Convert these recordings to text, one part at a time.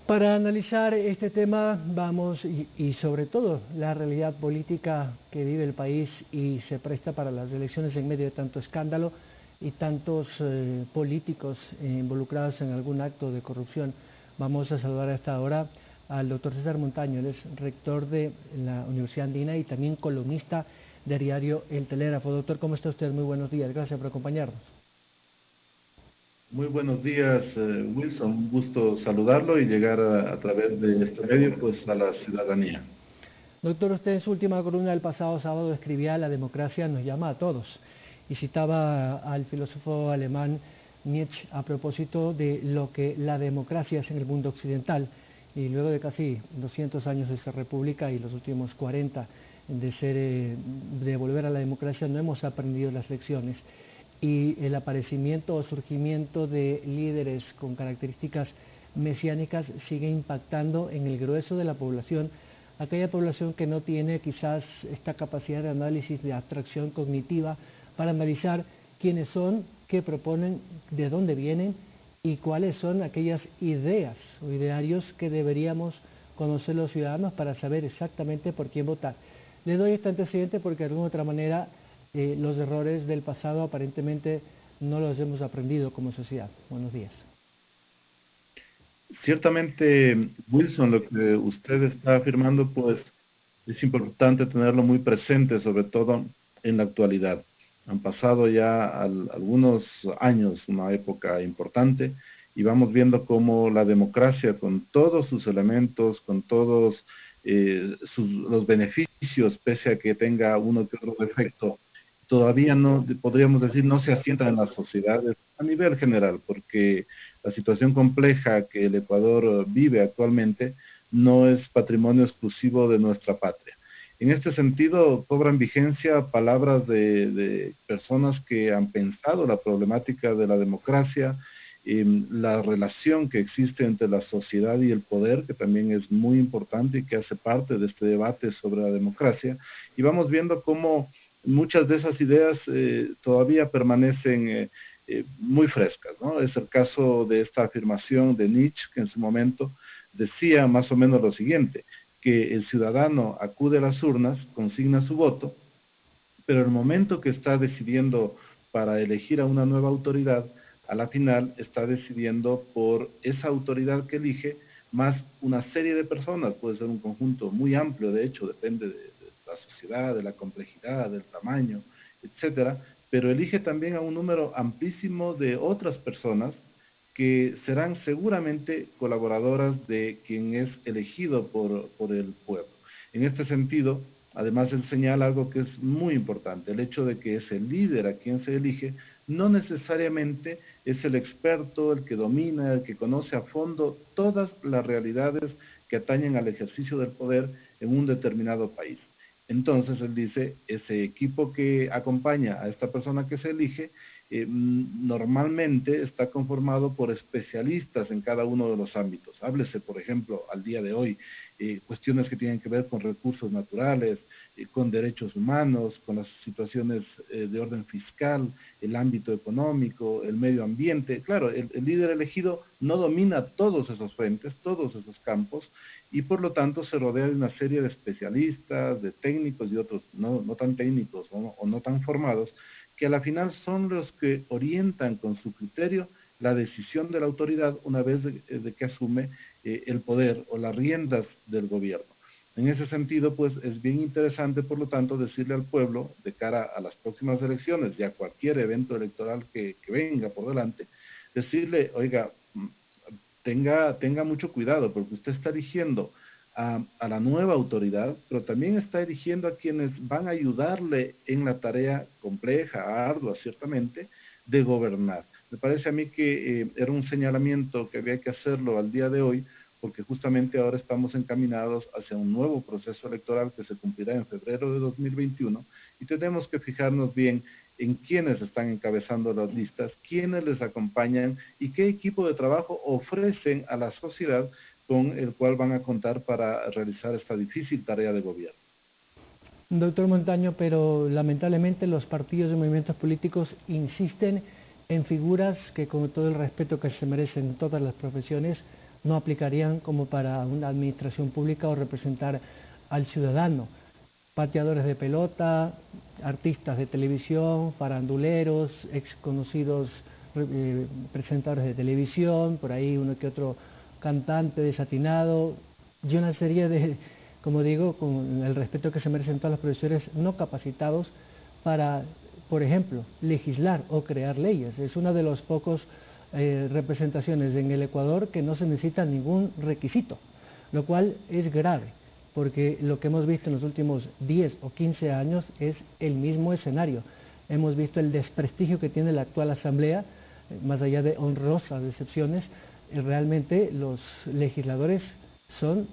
Para analizar este tema y sobre todo la realidad política que vive el país y se presta para las elecciones en medio de tanto escándalo y tantos políticos involucrados en algún acto de corrupción, vamos a saludar a esta hora al doctor César Montaño. Él es rector de la Universidad Andina y también columnista del diario El Telégrafo. Doctor, ¿cómo está usted? Muy buenos días, gracias por acompañarnos. Muy buenos días, Wilson. Un gusto saludarlo y llegar a través de este medio pues a la ciudadanía. Doctor, usted en su última columna del pasado sábado escribía: la democracia nos llama a todos, y citaba al filósofo alemán Nietzsche a propósito de lo que la democracia es en el mundo occidental, y luego de casi 200 años de ser república y los últimos 40 de volver a la democracia, no hemos aprendido las lecciones, y el aparecimiento o surgimiento de líderes con características mesiánicas sigue impactando en el grueso de la población, aquella población que no tiene quizás esta capacidad de análisis, de abstracción cognitiva para analizar quiénes son, qué proponen, de dónde vienen y cuáles son aquellas ideas o idearios que deberíamos conocer los ciudadanos para saber exactamente por quién votar. Le doy este antecedente porque de alguna otra manera los errores del pasado aparentemente no los hemos aprendido como sociedad. Buenos días. Ciertamente, Wilson, lo que usted está afirmando, pues es importante tenerlo muy presente, sobre todo en la actualidad. Han pasado ya algunos años, una época importante, y vamos viendo cómo la democracia, con todos sus elementos, con todos los beneficios, pese a que tenga uno que otro defecto, todavía no, podríamos decir, no se asientan en las sociedades a nivel general, porque la situación compleja que el Ecuador vive actualmente no es patrimonio exclusivo de nuestra patria. En este sentido, cobran vigencia palabras de personas que han pensado la problemática de la democracia, la relación que existe entre la sociedad y el poder, que también es muy importante y que hace parte de este debate sobre la democracia, y vamos viendo cómo muchas de esas ideas todavía permanecen muy frescas, ¿no? Es el caso de esta afirmación de Nietzsche, que en su momento decía más o menos lo siguiente, que el ciudadano acude a las urnas, consigna su voto, pero el momento que está decidiendo para elegir a una nueva autoridad, a la final está decidiendo por esa autoridad que elige, más una serie de personas, puede ser un conjunto muy amplio, de hecho, depende de la sociedad, de la complejidad, del tamaño, etcétera, pero elige también a un número amplísimo de otras personas que serán seguramente colaboradoras de quien es elegido por el pueblo. En este sentido, además él señala algo que es muy importante, el hecho de que es el líder a quien se elige, no necesariamente es el experto, el que domina, el que conoce a fondo todas las realidades que atañen al ejercicio del poder en un determinado país. Entonces él dice, ese equipo que acompaña a esta persona que se elige, normalmente está conformado por especialistas en cada uno de los ámbitos. Háblese, por ejemplo, al día de hoy, cuestiones que tienen que ver con recursos naturales, con derechos humanos, con las situaciones de orden fiscal, el ámbito económico, el medio ambiente. Claro, el líder elegido no domina todos esos frentes, todos esos campos, y por lo tanto se rodea de una serie de especialistas, de técnicos y otros no tan técnicos o no tan formados, que a la final son los que orientan con su criterio la decisión de la autoridad una vez de que asume el poder o las riendas del gobierno. En ese sentido, pues es bien interesante, por lo tanto, decirle al pueblo, de cara a las próximas elecciones y a cualquier evento electoral que venga por delante, decirle, oiga, tenga mucho cuidado, porque usted está eligiendo a la nueva autoridad, pero también está eligiendo a quienes van a ayudarle en la tarea compleja, ardua, ciertamente, de gobernar. Me parece a mí que era un señalamiento que había que hacerlo al día de hoy, porque justamente ahora estamos encaminados hacia un nuevo proceso electoral que se cumplirá en febrero de 2021 y tenemos que fijarnos bien en quiénes están encabezando las listas, quiénes les acompañan y qué equipo de trabajo ofrecen a la sociedad con el cual van a contar para realizar esta difícil tarea de gobierno. Doctor Montaño, pero lamentablemente los partidos y movimientos políticos insisten en figuras que, con todo el respeto que se merecen todas las profesiones, no aplicarían como para una administración pública o representar al ciudadano. Pateadores de pelota, artistas de televisión, faranduleros, ex conocidos presentadores de televisión, por ahí uno que otro cantante desatinado, y una serie de, como digo, con el respeto que se merecen todos los profesores no capacitados para, por ejemplo, legislar o crear leyes. Es una de las pocas representaciones en el Ecuador que no se necesita ningún requisito, lo cual es grave, porque lo que hemos visto en los últimos 10 o 15 años es el mismo escenario. Hemos visto el desprestigio que tiene la actual Asamblea, más allá de honrosas excepciones, realmente los legisladores son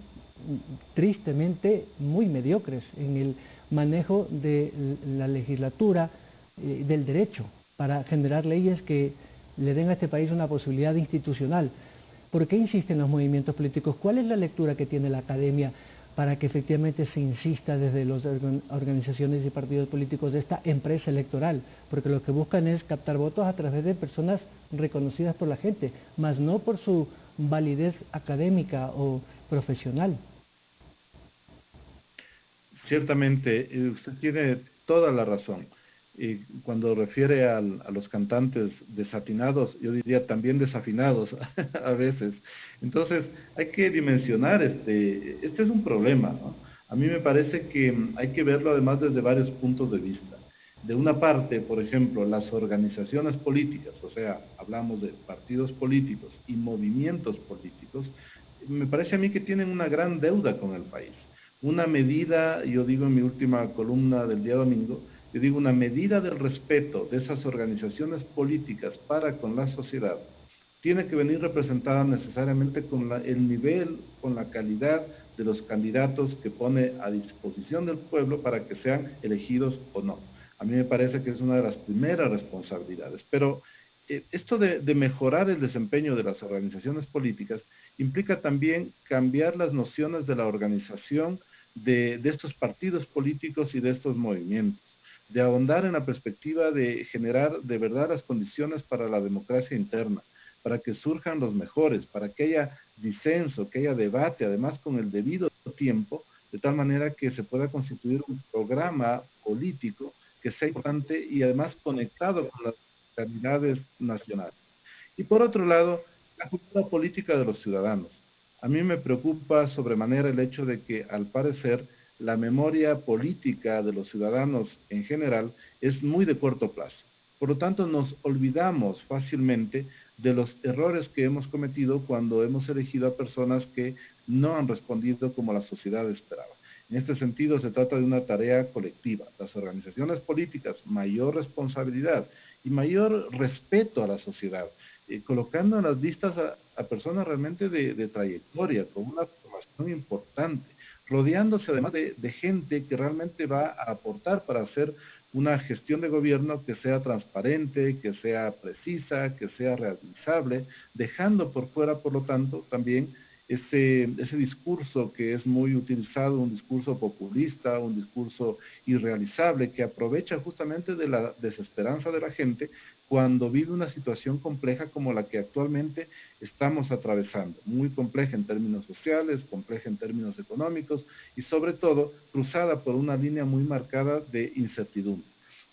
tristemente muy mediocres en el manejo de la legislatura, del derecho, para generar leyes que le den a este país una posibilidad institucional. ¿Por qué insisten los movimientos políticos? ¿Cuál es la lectura que tiene la academia para que efectivamente se insista desde las organizaciones y partidos políticos de esta empresa electoral? Porque lo que buscan es captar votos a través de personas reconocidas por la gente, más no por su validez académica o profesional. Ciertamente, usted tiene toda la razón. Y cuando refiere a los cantantes desatinados, yo diría también desafinados a veces. Entonces, hay que dimensionar este es un problema, ¿no? A mí me parece que hay que verlo además desde varios puntos de vista. De una parte, por ejemplo, las organizaciones políticas, o sea, hablamos de partidos políticos y movimientos políticos, me parece a mí que tienen una gran deuda con el país. Una medida, yo digo en mi última columna del día domingo, yo digo una medida del respeto de esas organizaciones políticas para con la sociedad tiene que venir representada necesariamente con el nivel, con la calidad de los candidatos que pone a disposición del pueblo para que sean elegidos o no. A mí me parece que es una de las primeras responsabilidades, pero esto de mejorar el desempeño de las organizaciones políticas implica también cambiar las nociones de la organización de estos partidos políticos y de estos movimientos, de ahondar en la perspectiva de generar de verdad las condiciones para la democracia interna, para que surjan los mejores, para que haya disenso, que haya debate, además con el debido tiempo, de tal manera que se pueda constituir un programa político que sea importante y además conectado con las realidades nacionales. Y por otro lado, la cultura política de los ciudadanos. A mí me preocupa sobremanera el hecho de que, al parecer, la memoria política de los ciudadanos en general es muy de corto plazo. Por lo tanto, nos olvidamos fácilmente de los errores que hemos cometido cuando hemos elegido a personas que no han respondido como la sociedad esperaba. En este sentido, se trata de una tarea colectiva. Las organizaciones políticas, mayor responsabilidad y mayor respeto a la sociedad, colocando en las listas a personas realmente de trayectoria, con una formación importante, rodeándose además de gente que realmente va a aportar para hacer una gestión de gobierno que sea transparente, que sea precisa, que sea realizable, dejando por fuera, por lo tanto, también ese discurso que es muy utilizado, un discurso populista, un discurso irrealizable, que aprovecha justamente de la desesperanza de la gente cuando vive una situación compleja como la que actualmente estamos atravesando, muy compleja en términos sociales, compleja en términos económicos y sobre todo cruzada por una línea muy marcada de incertidumbre.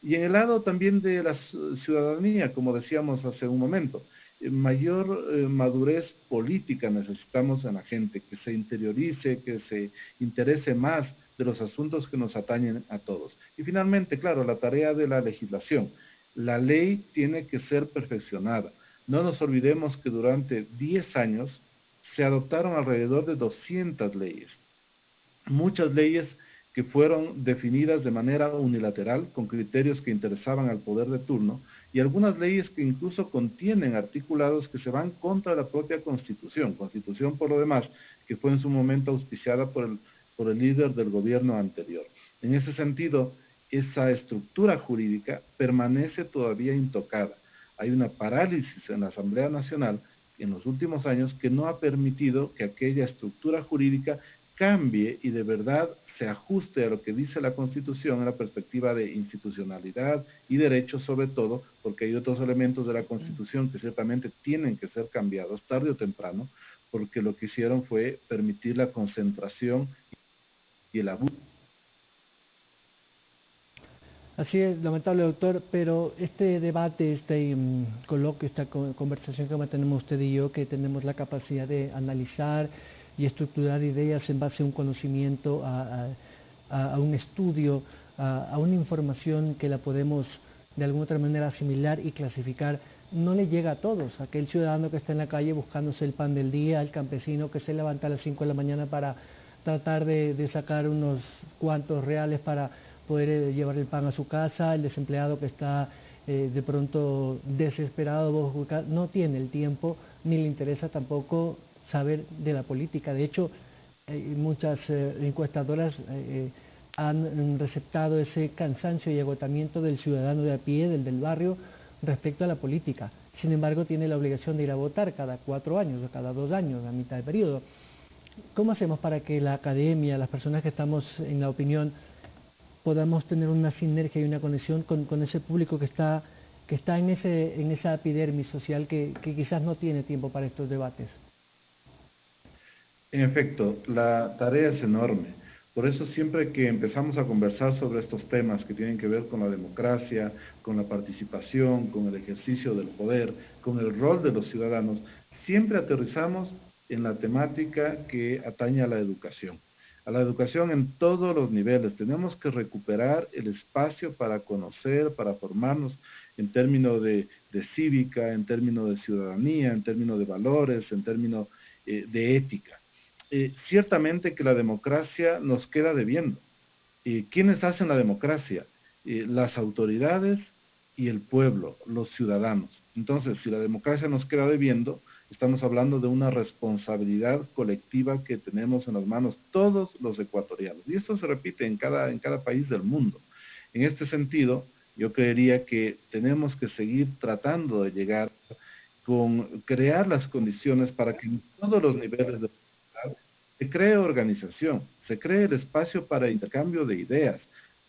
Y en el lado también de la ciudadanía, como decíamos hace un momento, mayor madurez política necesitamos en la gente, que se interiorice, que se interese más de los asuntos que nos atañen a todos. Y finalmente, claro, la tarea de la legislación. La ley tiene que ser perfeccionada. No nos olvidemos que durante 10 años se adoptaron alrededor de 200 leyes. Muchas leyes que fueron definidas de manera unilateral con criterios que interesaban al poder de turno y algunas leyes que incluso contienen articulados que se van contra la propia Constitución, Constitución por lo demás, que fue en su momento auspiciada por el líder del gobierno anterior. En ese sentido, esa estructura jurídica permanece todavía intocada. Hay una parálisis en la Asamblea Nacional en los últimos años que no ha permitido que aquella estructura jurídica cambie y de verdad se ajuste a lo que dice la Constitución en la perspectiva de institucionalidad y derechos sobre todo, porque hay otros elementos de la Constitución que ciertamente tienen que ser cambiados tarde o temprano, porque lo que hicieron fue permitir la concentración y el abuso. Así es, lamentable, doctor, pero este debate, este coloquio, esta conversación que mantenemos usted y yo, que tenemos la capacidad de analizar y estructurar ideas en base a un conocimiento, a un estudio, a una información que la podemos de alguna otra manera asimilar y clasificar, no le llega a todos. Aquel ciudadano que está en la calle buscándose el pan del día, el campesino que se levanta a las 5 de la mañana para tratar de sacar unos cuantos reales para poder llevar el pan a su casa, el desempleado que está de pronto desesperado, no tiene el tiempo ni le interesa tampoco saber de la política. De hecho, muchas encuestadoras han receptado ese cansancio y agotamiento del ciudadano de a pie, del barrio, respecto a la política. Sin embargo, tiene la obligación de ir a votar cada 4 años o cada 2 años, a mitad de periodo. ¿Cómo hacemos para que la academia, las personas que estamos en la opinión, podamos tener una sinergia y una conexión con ese público que está en esa epidermis social que quizás no tiene tiempo para estos debates? En efecto, la tarea es enorme. Por eso siempre que empezamos a conversar sobre estos temas que tienen que ver con la democracia, con la participación, con el ejercicio del poder, con el rol de los ciudadanos, siempre aterrizamos en la temática que atañe a la educación en todos los niveles. Tenemos que recuperar el espacio para conocer, para formarnos en términos de cívica, en términos de ciudadanía, en términos de valores, en términos de ética. Ciertamente que la democracia nos queda debiendo. ¿Quiénes hacen la democracia? Las autoridades y el pueblo, los ciudadanos. Entonces, si la democracia nos queda debiendo, estamos hablando de una responsabilidad colectiva que tenemos en las manos todos los ecuatorianos. Y esto se repite en cada país del mundo. En este sentido, yo creería que tenemos que seguir tratando de llegar con crear las condiciones para que en todos los niveles de se cree organización, se cree el espacio para intercambio de ideas,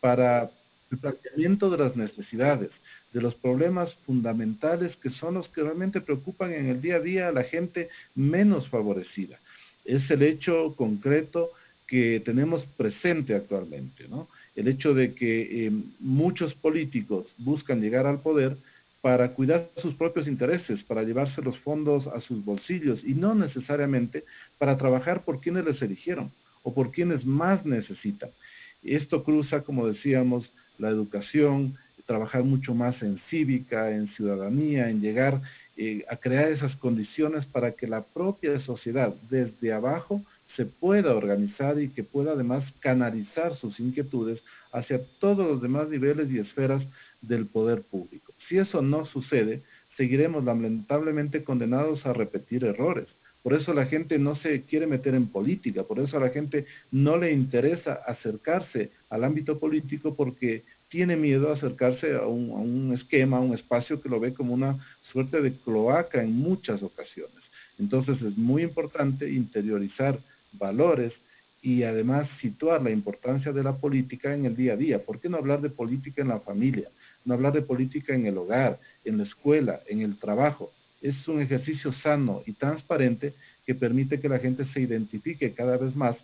para el planteamiento de las necesidades, de los problemas fundamentales que son los que realmente preocupan en el día a día a la gente menos favorecida. Es el hecho concreto que tenemos presente actualmente, ¿no? El hecho de que muchos políticos buscan llegar al poder para cuidar sus propios intereses, para llevarse los fondos a sus bolsillos y no necesariamente para trabajar por quienes les eligieron o por quienes más necesitan. Esto cruza, como decíamos, la educación, trabajar mucho más en cívica, en ciudadanía, en llegar a crear esas condiciones para que la propia sociedad desde abajo se pueda organizar y que pueda además canalizar sus inquietudes hacia todos los demás niveles y esferas del poder público. Si eso no sucede, seguiremos lamentablemente condenados a repetir errores. Por eso la gente no se quiere meter en política, por eso a la gente no le interesa acercarse al ámbito político porque tiene miedo a acercarse a un esquema, a un espacio que lo ve como una suerte de cloaca en muchas ocasiones. Entonces es muy importante interiorizar valores y además situar la importancia de la política en el día a día. ¿Por qué no hablar de política en la familia? No hablar de política en el hogar, en la escuela, en el trabajo. Es un ejercicio sano y transparente que permite que la gente se identifique cada vez más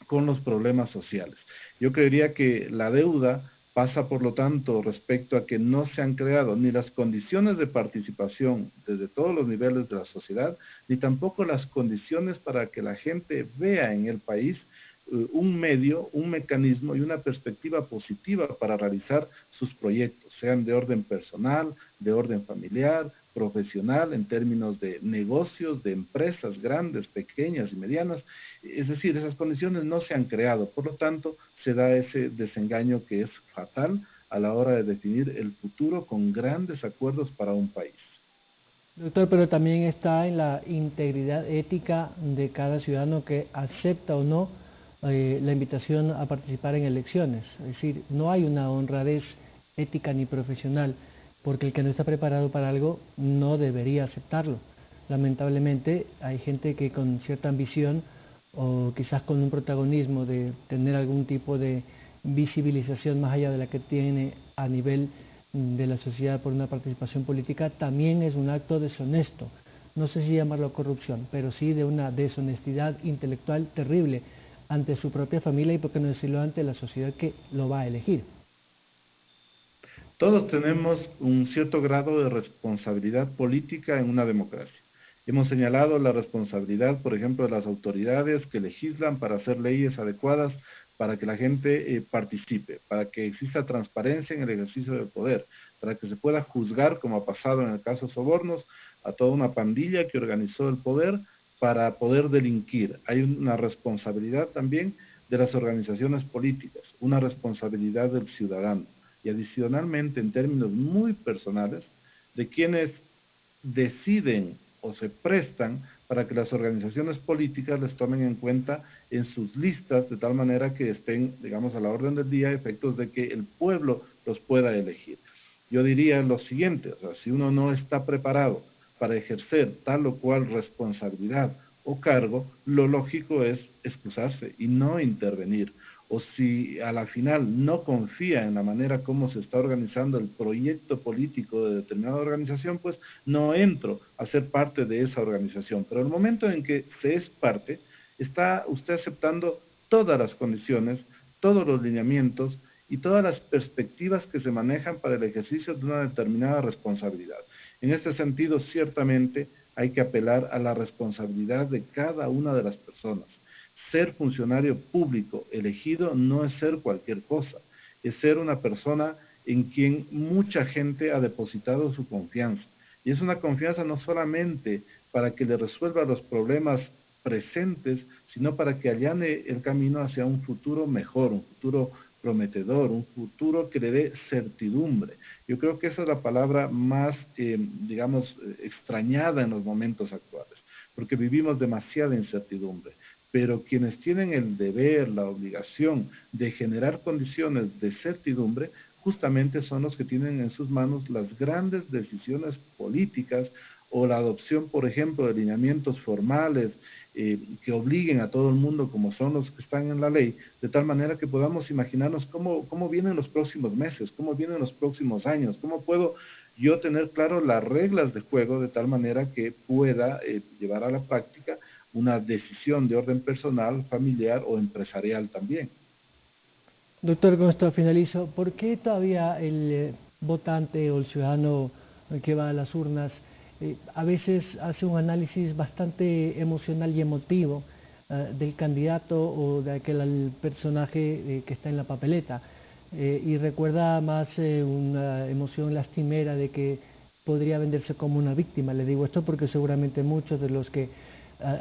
con los problemas sociales. Yo creería que la deuda pasa, por lo tanto, respecto a que no se han creado ni las condiciones de participación desde todos los niveles de la sociedad, ni tampoco las condiciones para que la gente vea en el país un medio, un mecanismo y una perspectiva positiva para realizar sus proyectos, sean de orden personal, de orden familiar, profesional, en términos de negocios, de empresas grandes, pequeñas y medianas. Es decir, esas condiciones no se han creado, por lo tanto, se da ese desengaño que es fatal a la hora de definir el futuro con grandes acuerdos para un país. Doctor, pero también está en la integridad ética de cada ciudadano que acepta o no la invitación a participar en elecciones. Es decir, no hay una honradez ética ni profesional, porque el que no está preparado para algo no debería aceptarlo. Lamentablemente hay gente que con cierta ambición o quizás con un protagonismo de tener algún tipo de visibilización más allá de la que tiene a nivel de la sociedad por una participación política, también es un acto deshonesto, no sé si llamarlo corrupción, pero sí de una deshonestidad intelectual terrible ante su propia familia y, por qué no decirlo, ante la sociedad que lo va a elegir. Todos tenemos un cierto grado de responsabilidad política en una democracia. Hemos señalado la responsabilidad, por ejemplo, de las autoridades que legislan para hacer leyes adecuadas para que la gente participe, para que exista transparencia en el ejercicio del poder, para que se pueda juzgar, como ha pasado en el caso Sobornos, a toda una pandilla que organizó el poder para poder delinquir. Hay una responsabilidad también de las organizaciones políticas, una responsabilidad del ciudadano y adicionalmente en términos muy personales de quienes deciden o se prestan para que las organizaciones políticas les tomen en cuenta en sus listas de tal manera que estén, digamos, a la orden del día a efectos de que el pueblo los pueda elegir. Yo diría lo siguiente, o sea, si uno no está preparado para ejercer tal o cual responsabilidad o cargo, lo lógico es excusarse y no intervenir. O si a la final no confía en la manera como se está organizando el proyecto político de determinada organización, pues no entro a ser parte de esa organización. Pero el momento en que se es parte, está usted aceptando todas las condiciones, todos los lineamientos y todas las perspectivas que se manejan para el ejercicio de una determinada responsabilidad. En este sentido, ciertamente hay que apelar a la responsabilidad de cada una de las personas. Ser funcionario público elegido no es ser cualquier cosa, es ser una persona en quien mucha gente ha depositado su confianza. Y es una confianza no solamente para que le resuelva los problemas presentes, sino para que allane el camino hacia un futuro mejor, un futuro prometedor, un futuro que le dé certidumbre. Yo creo que esa es la palabra más, extrañada en los momentos actuales, porque vivimos demasiada incertidumbre. Pero quienes tienen el deber, la obligación de generar condiciones de certidumbre, justamente son los que tienen en sus manos las grandes decisiones políticas o la adopción, por ejemplo, de lineamientos formales que obliguen a todo el mundo, como son los que están en la ley, de tal manera que podamos imaginarnos cómo vienen los próximos meses, cómo vienen los próximos años, cómo puedo yo tener claro las reglas de juego de tal manera que pueda llevar a la práctica una decisión de orden personal, familiar o empresarial también. Doctor, con esto finalizo. ¿Por qué todavía el votante o el ciudadano que va a las urnas a veces hace un análisis bastante emocional y emotivo del candidato o de aquel personaje que está en la papeleta y recuerda más una emoción lastimera de que podría venderse como una víctima? Le digo esto porque seguramente muchos de los que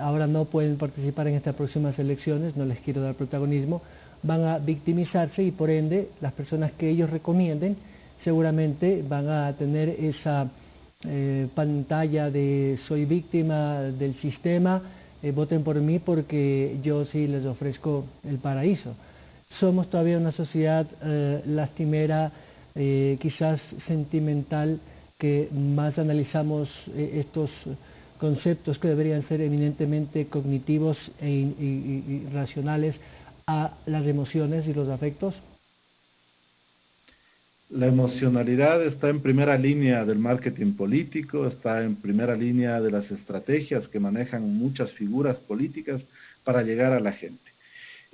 ahora no pueden participar en estas próximas elecciones, no les quiero dar protagonismo, van a victimizarse y por ende las personas que ellos recomienden seguramente van a tener esa pantalla de soy víctima del sistema, voten por mí porque yo sí les ofrezco el paraíso. Somos todavía una sociedad lastimera, quizás sentimental, que más analizamos estos conceptos que deberían ser eminentemente cognitivos y racionales a las emociones y los afectos. La emocionalidad está en primera línea del marketing político, está en primera línea de las estrategias que manejan muchas figuras políticas para llegar a la gente.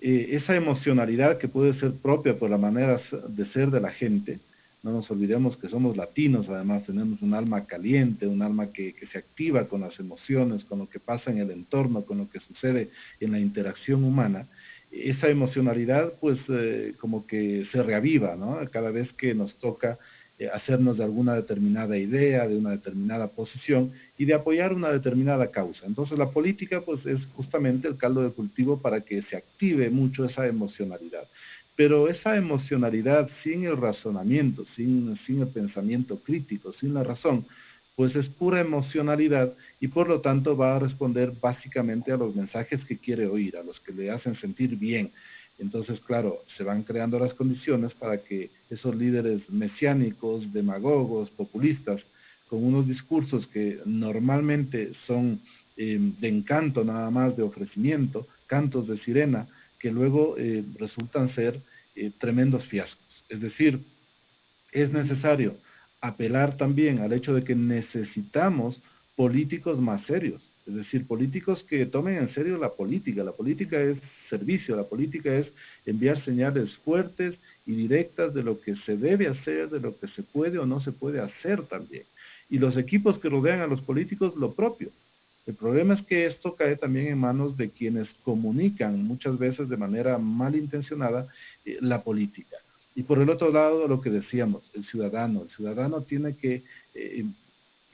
Esa emocionalidad que puede ser propia por la manera de ser de la gente, no nos olvidemos que somos latinos, además tenemos un alma caliente, un alma que se activa con las emociones, con lo que pasa en el entorno, con lo que sucede en la interacción humana. Esa emocionalidad pues como que se reaviva, ¿no? Cada vez que nos toca hacernos de alguna determinada idea, de una determinada posición y de apoyar una determinada causa. Entonces la política pues es justamente el caldo de cultivo para que se active mucho esa emocionalidad. Pero esa emocionalidad sin el razonamiento, sin el pensamiento crítico, sin la razón, pues es pura emocionalidad y por lo tanto va a responder básicamente a los mensajes que quiere oír, a los que le hacen sentir bien. Entonces, claro, se van creando las condiciones para que esos líderes mesiánicos, demagogos, populistas, con unos discursos que normalmente son de encanto nada más, de ofrecimiento, cantos de sirena, que luego resultan ser tremendos fiascos. Es decir, es necesario apelar también al hecho de que necesitamos políticos más serios, es decir, políticos que tomen en serio la política. La política es servicio, la política es enviar señales fuertes y directas de lo que se debe hacer, de lo que se puede o no se puede hacer también. Y los equipos que rodean a los políticos, lo propio. El problema es que esto cae también en manos de quienes comunican muchas veces de manera malintencionada la política. Y por el otro lado, lo que decíamos, el ciudadano tiene que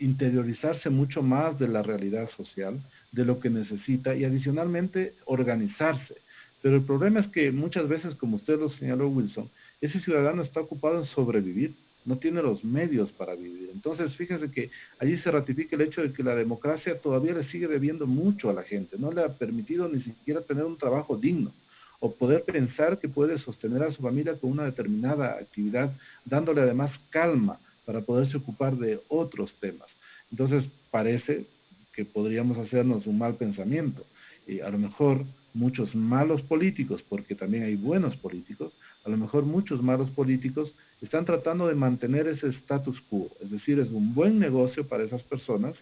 interiorizarse mucho más de la realidad social, de lo que necesita y adicionalmente organizarse. Pero el problema es que muchas veces, como usted lo señaló, Wilson, ese ciudadano está ocupado en sobrevivir, no tiene los medios para vivir. Entonces, fíjense que allí se ratifica el hecho de que la democracia todavía le sigue debiendo mucho a la gente, no le ha permitido ni siquiera tener un trabajo digno o poder pensar que puede sostener a su familia con una determinada actividad, dándole además calma para poderse ocupar de otros temas. Entonces, parece que podríamos hacernos un mal pensamiento. A lo mejor muchos malos políticos, porque también hay buenos políticos, a lo mejor muchos malos políticos están tratando de mantener ese status quo, es decir, es un buen negocio para esas personas,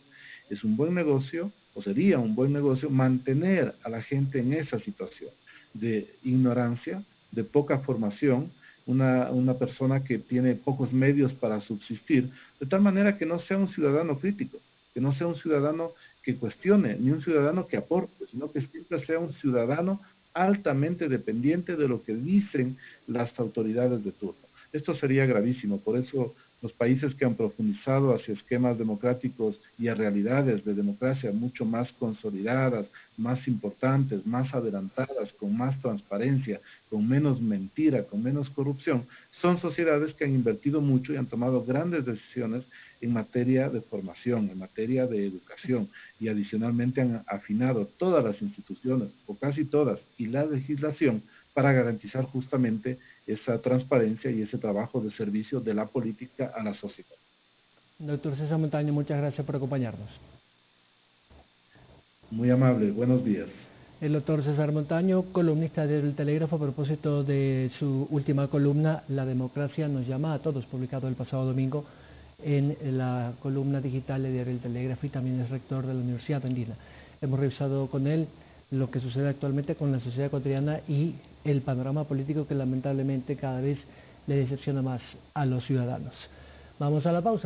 es un buen negocio, o sería un buen negocio, mantener a la gente en esa situación de ignorancia, de poca formación, una persona que tiene pocos medios para subsistir, de tal manera que no sea un ciudadano crítico, que no sea un ciudadano que cuestione, ni un ciudadano que aporte, sino que siempre sea un ciudadano altamente dependiente de lo que dicen las autoridades de turno. Esto sería gravísimo, por eso los países que han profundizado hacia esquemas democráticos y a realidades de democracia mucho más consolidadas, más importantes, más adelantadas, con más transparencia, con menos mentira, con menos corrupción, son sociedades que han invertido mucho y han tomado grandes decisiones en materia de formación, en materia de educación, y adicionalmente han afinado todas las instituciones, o casi todas, y la legislación para garantizar justamente esa transparencia y ese trabajo de servicio de la política a la sociedad. Doctor César Montaño, muchas gracias por acompañarnos. Muy amable, buenos días. El doctor César Montaño, columnista del Telégrafo, a propósito de su última columna, La democracia nos llama a todos, publicado el pasado domingo en la columna digital de Diario El Telégrafo, y también es rector de la Universidad Andina. Hemos revisado con él lo que sucede actualmente con la sociedad ecuatoriana y el panorama político que lamentablemente cada vez le decepciona más a los ciudadanos. Vamos a la pausa.